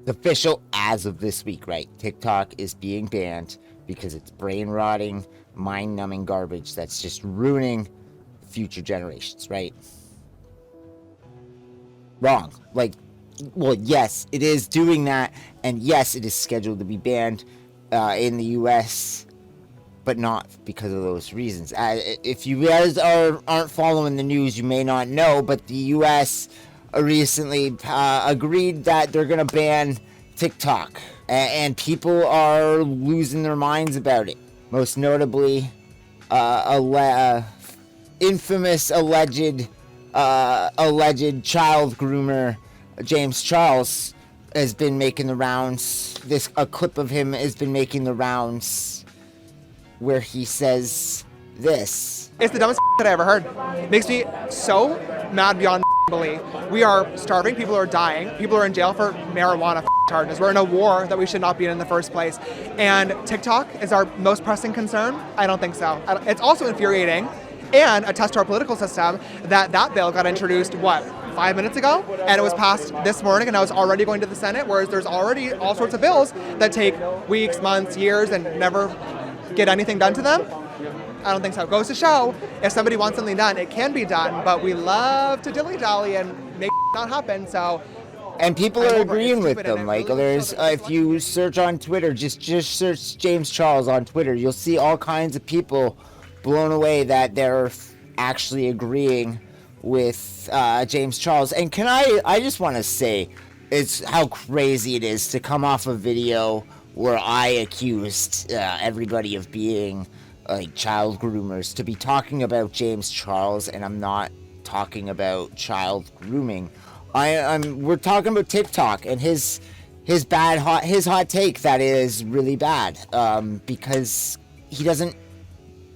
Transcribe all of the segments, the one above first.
official as of this week, right? TikTok is being banned because it's brain rotting, mind numbing garbage that's just ruining future generations, right? Wrong. Like, well, yes, it is doing that, and yes, it is scheduled to be banned in the US, but not because of those reasons. If you guys aren't following the news, you may not know, but the US recently agreed that they're going to ban TikTok, and people are losing their minds about it. Most notably, infamous alleged child groomer James Charles has been making the rounds. A clip of him has been making the rounds where he says this. It's the dumbest that I ever heard. It makes me so mad beyond belief. We are starving, people are dying, people are in jail for marijuana charges. We're in a war that we should not be in the first place. And TikTok is our most pressing concern? I don't think so. It's also infuriating and a test to our political system that bill got introduced, 5 minutes ago? And it was passed this morning, and I was already going to the Senate, whereas there's already all sorts of bills that take weeks, months, years, and never get anything done to them. I don't think so. It goes to show, if somebody wants something done, it can be done, but we love to dilly-dally and make it not happen, so... And people are agreeing with them. Like, there's, if you search on Twitter, just search James Charles on Twitter, you'll see all kinds of people blown away that they're actually agreeing with James Charles. And I just want to say, it's how crazy it is to come off a video where I accused everybody of being like child groomers, to be talking about James Charles, and I'm not talking about child grooming. We're talking about TikTok and his hot take that is really bad, because he doesn't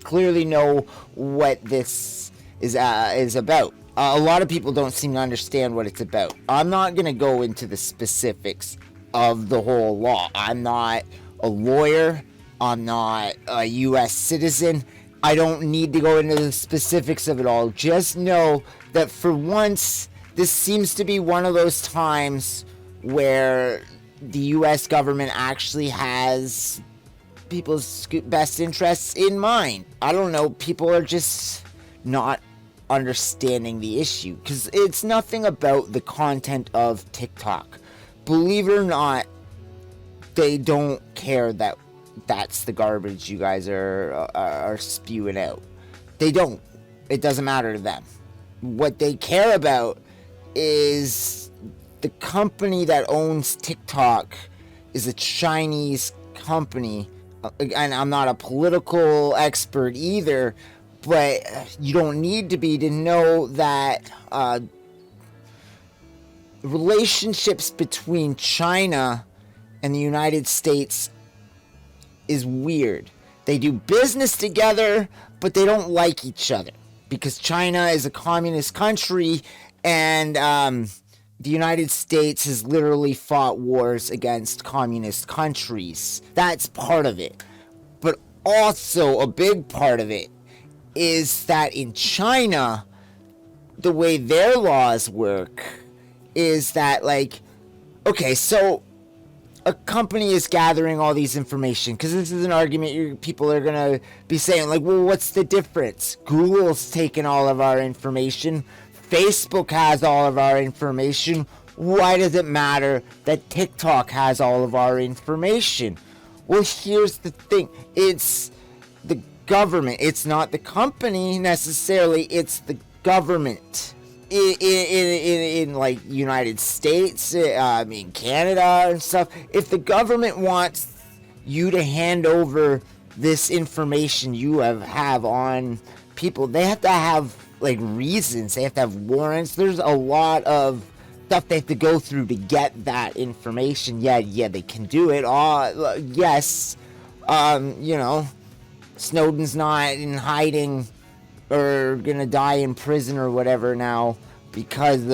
clearly know what this is about. A lot of people don't seem to understand what it's about. I'm not going to go into the specifics of the whole law. I'm not a lawyer. I'm not a U.S. citizen. I don't need to go into the specifics of it all. Just know that for once, this seems to be one of those times where the U.S. government actually has people's best interests in mind. I don't know, people are just not understanding the issue, because it's nothing about the content of TikTok. Believe it or not, they don't care that that's the garbage you guys are spewing out. They don't. It doesn't matter to them. What they care about is the company that owns TikTok is a Chinese company. And I'm not a political expert either, but you don't need to be to know that relationships between China and the United States is weird. They do business together, but they don't like each other because China is a communist country, and the United States has literally fought wars against communist countries. That's part of it. But also a big part of it is that in China, the way their laws work is that, like, okay, so a company is gathering all these information, because this is an argument people are going to be saying, like, well, what's the difference? Google's taken all of our information. Facebook has all of our information. Why does it matter that TikTok has all of our information? Well, here's the thing. It's the government. It's not the company necessarily. It's the government. In like United States, Canada and stuff, if the government wants you to hand over this information you have on people, they have to have like reasons. They have to have warrants. There's a lot of stuff they have to go through to get that information. Yeah, they can do it. Yes, Snowden's not in hiding or gonna die in prison or whatever now, because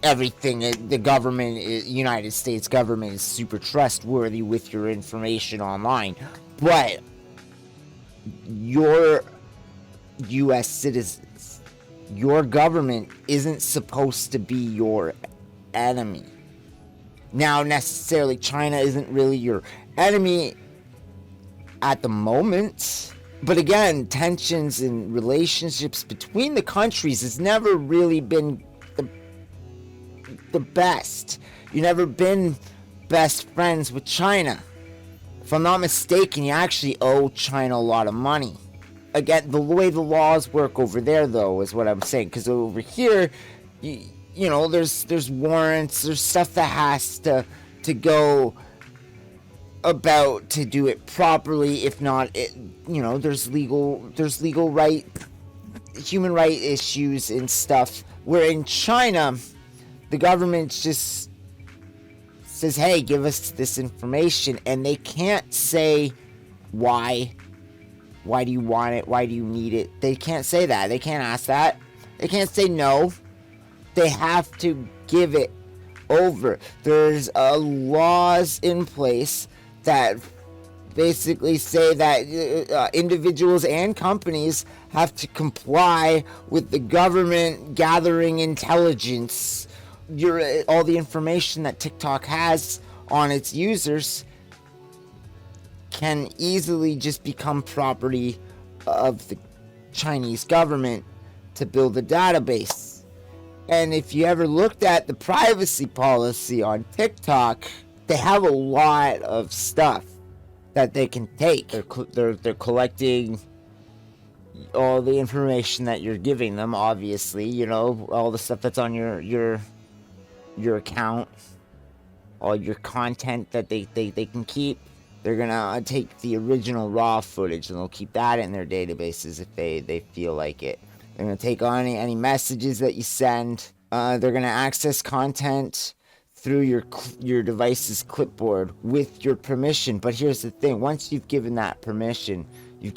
everything, the government, United States government is super trustworthy with your information online. But your U.S. citizens, your government isn't supposed to be your enemy. Now, necessarily, China isn't really your enemy at the moment. But again, tensions and relationships between the countries has never really been the best. You've never been best friends with China. If I'm not mistaken, you actually owe China a lot of money. Again, the way the laws work over there, though, is what I'm saying. Because over here, you know, there's warrants, there's stuff that has to go about to do it properly. If not, you know, there's legal right, human right issues and stuff. Where in China, the government just says, hey, give us this information, and they can't say why. Why do you want it? Why do you need it? They can't say that. They can't ask that. They can't say no. They have to give it over. There's laws in place that basically say that individuals and companies have to comply with the government gathering intelligence. All the information that TikTok has on its users can easily just become property of the Chinese government to build a database. And if you ever looked at the privacy policy on TikTok, they have a lot of stuff that they can take. They're collecting all the information that you're giving them, obviously, you know, all the stuff that's on your account, all your content that they can keep. They're gonna take the original raw footage and they'll keep that in their databases if they feel like it. They're gonna take on any messages that you send. They're gonna access content through your device's clipboard with your permission. But here's the thing: once you've given that permission, your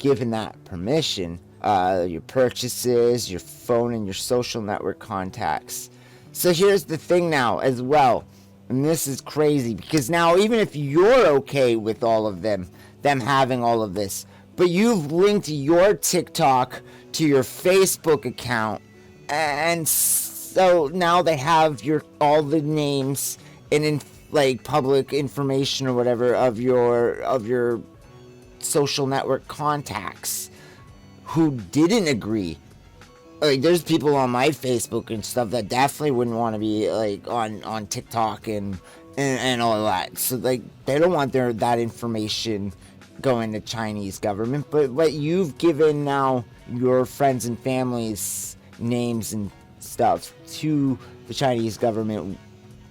purchases, your phone, and your social network contacts. So here's the thing now as well. And this is crazy, because now even if you're okay with all of them having all of this, but you've linked your TikTok to your Facebook account, and so now they have all the names and like public information or whatever of your social network contacts who didn't agree. Like, there's people on my Facebook and stuff that definitely wouldn't want to be like on TikTok and all that. So like, they don't want that information going to Chinese government. But you've given now your friends and family's names and stuff to the Chinese government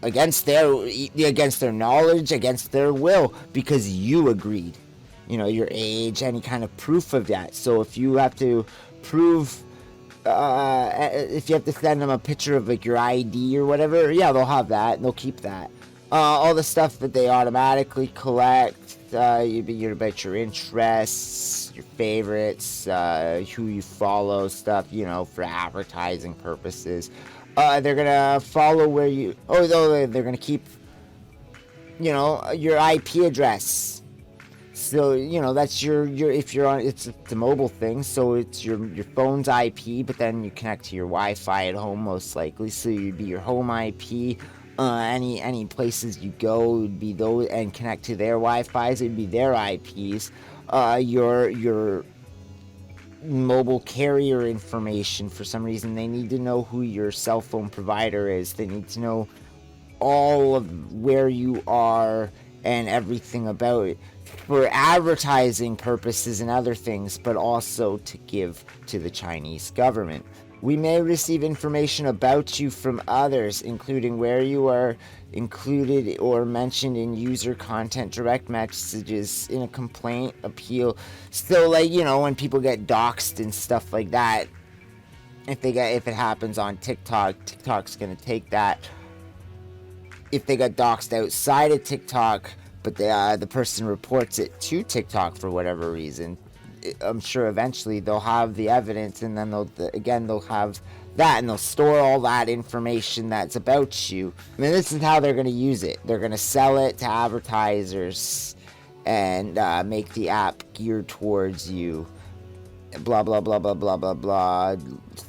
against their knowledge, against their will, because you agreed. You know, your age, any kind of proof of that. So if you have to prove. If you have to send them a picture of like your ID or whatever, yeah, they'll have that and they'll keep that. All the stuff that they automatically collect, about your interests, your favorites, who you follow, stuff, you know, for advertising purposes. They're gonna follow where you. They're gonna keep, you know, your IP address. So, you know, that's your if you're on, it's a mobile thing, so it's your phone's IP, but then you connect to your Wi-Fi at home most likely, so you'd be your home IP. Any places you go would be those, and connect to their Wi-Fi's, it'd be their IPs. Your mobile carrier information, for some reason they need to know who your cell phone provider is. They need to know all of where you are and everything about it, for advertising purposes and other things, but also to give to the Chinese government. We may receive information about you from others, including where you are included or mentioned in user content, direct messages, in a complaint, appeal. So, like, you know, when people get doxxed and stuff like that, if it happens on TikTok, TikTok's gonna take that. If they got doxxed outside of TikTok, but the person reports it to TikTok for whatever reason, I'm sure eventually they'll have the evidence, and then they'll have that, and they'll store all that information that's about you. I mean, this is how they're going to use it. They're going to sell it to advertisers and make the app geared towards you. Blah, blah, blah, blah, blah, blah, blah.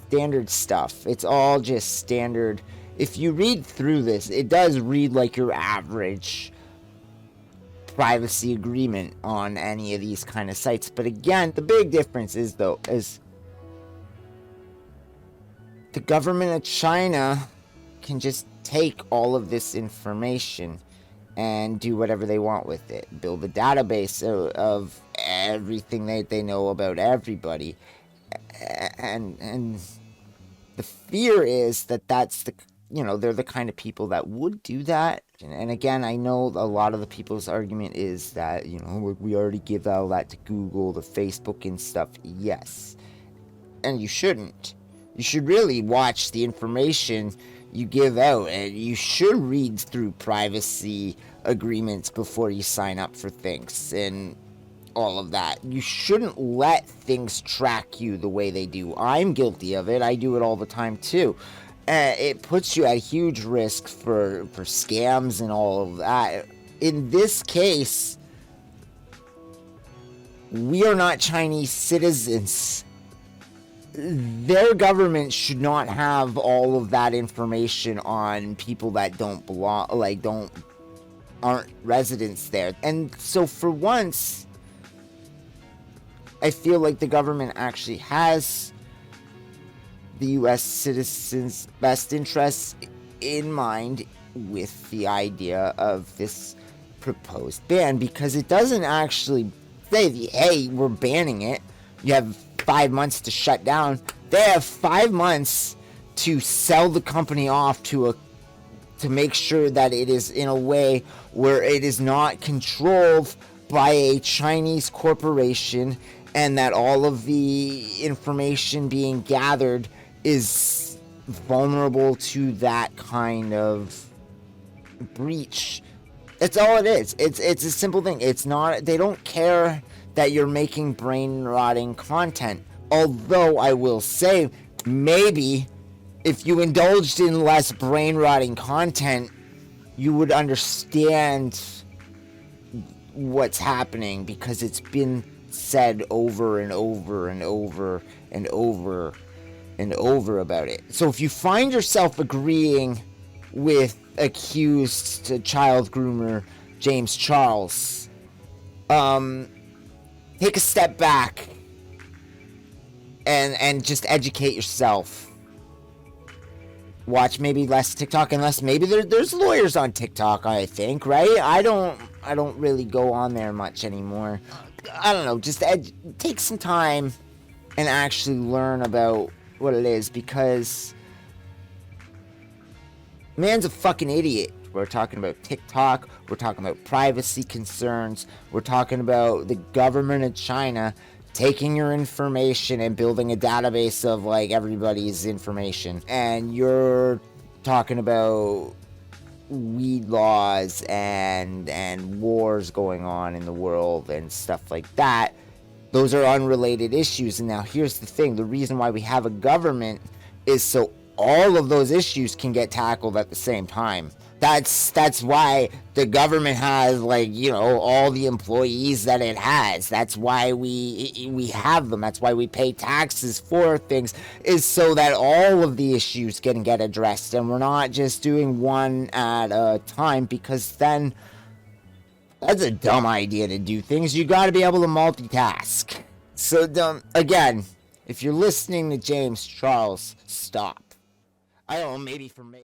Standard stuff. It's all just standard if you read through this, it does read like your average privacy agreement on any of these kind of sites. But again, the big difference is the government of China can just take all of this information and do whatever they want with it. Build a database of everything that they know about everybody. And the fear is that that's they're the kind of people that would do that. And again, I know a lot of the people's argument is that, we already give all that to Google, to Facebook and stuff. Yes. And you shouldn't. You should really watch the information you give out, and you should read through privacy agreements before you sign up for things and all of that. You shouldn't let things track you the way they do. I'm guilty of it. I do it all the time too. It puts you at huge risk for scams and all of that. In this case, we are not Chinese citizens. Their government should not have all of that information on people that don't belong, aren't residents there. And so for once, I feel like the government actually has the U.S. citizens' best interests in mind with the idea of this proposed ban, because it doesn't actually say, hey, we're banning it. You have 5 months to shut down. They have 5 months to sell the company off to make sure that it is in a way where it is not controlled by a Chinese corporation, and that all of the information being gathered is vulnerable to that kind of breach. That's all it is. It's a simple thing. It's not, they don't care that you're making brain-rotting content. Although I will say, maybe if you indulged in less brain-rotting content, you would understand what's happening, because it's been said over and over and over and over and over about it. So if you find yourself agreeing with accused child groomer James Charles, take a step back and just educate yourself. Watch maybe less TikTok, unless maybe there's lawyers on TikTok, I think, right? I don't really go on there much anymore. I don't know, just take some time and actually learn about what it is, because man's a fucking idiot. We're talking about TikTok, we're talking about privacy concerns, we're talking about the government of China taking your information and building a database of everybody's information. And you're talking about weed laws and wars going on in the world and stuff like that. Those are unrelated issues. And now here's the thing. The reason why we have a government is so all of those issues can get tackled at the same time. That's why the government has all the employees that it has. That's why we have them. That's why we pay taxes for things, is so that all of the issues can get addressed, and we're not just doing one at a time, because then that's a dumb idea to do things. You got to be able to multitask. So again, if you're listening to James Charles, stop. I don't know, maybe for me.